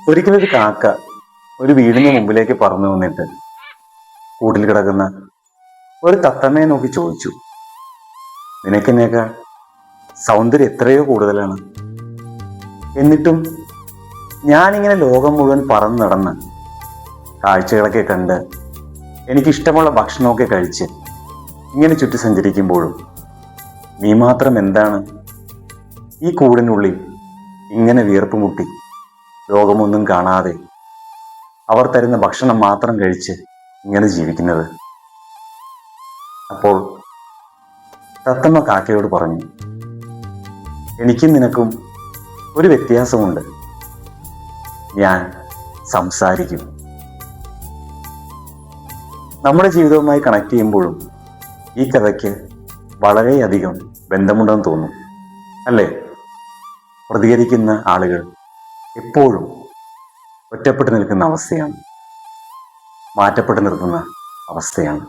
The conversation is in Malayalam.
ഒരിക്കലൊരു കാക്ക ഒരു വീടിന് മുമ്പിലേക്ക് പറന്നു വന്നിട്ട് കൂട്ടിൽ കിടക്കുന്ന ഒരു തത്തമ്മയെ നോക്കി ചോദിച്ചു, നിനക്കെന്നേക്കാൾ സൗന്ദര്യം എത്രയോ കൂടുതലാണ്. എന്നിട്ടും ഞാനിങ്ങനെ ലോകം മുഴുവൻ പറന്നു നടന്ന് കാഴ്ചകളൊക്കെ കണ്ട് എനിക്കിഷ്ടമുള്ള ഭക്ഷണമൊക്കെ കഴിച്ച് ഇങ്ങനെ ചുറ്റി സഞ്ചരിക്കുമ്പോഴും നീ മാത്രം എന്താണ് ഈ കൂടിനുള്ളിൽ ഇങ്ങനെ വീർപ്പ് മുട്ടി ലോകമൊന്നും കാണാതെ അവർ തരുന്ന ഭക്ഷണം മാത്രം കഴിച്ച് ഇങ്ങനെ ജീവിക്കുന്നത്? അപ്പോൾ തത്തമ്മ കാക്കയോട് പറഞ്ഞു, എനിക്കും നിനക്കും ഒരു വ്യത്യാസമുണ്ട്. ഞാൻ സംസാരിക്കും. നമ്മുടെ ജീവിതവുമായി കണക്ട് ചെയ്യുമ്പോഴും ഈ കഥയ്ക്ക് വളരെയധികം ബന്ധമുണ്ടെന്ന് തോന്നും, അല്ലേ? പ്രതികരിക്കുന്ന ആളുകൾ എപ്പോഴും ഒറ്റപ്പെട്ടു നിൽക്കുന്ന അവസ്ഥയാണ്, മാറ്റപ്പെട്ടു നിർത്തുന്ന അവസ്ഥയാണ്.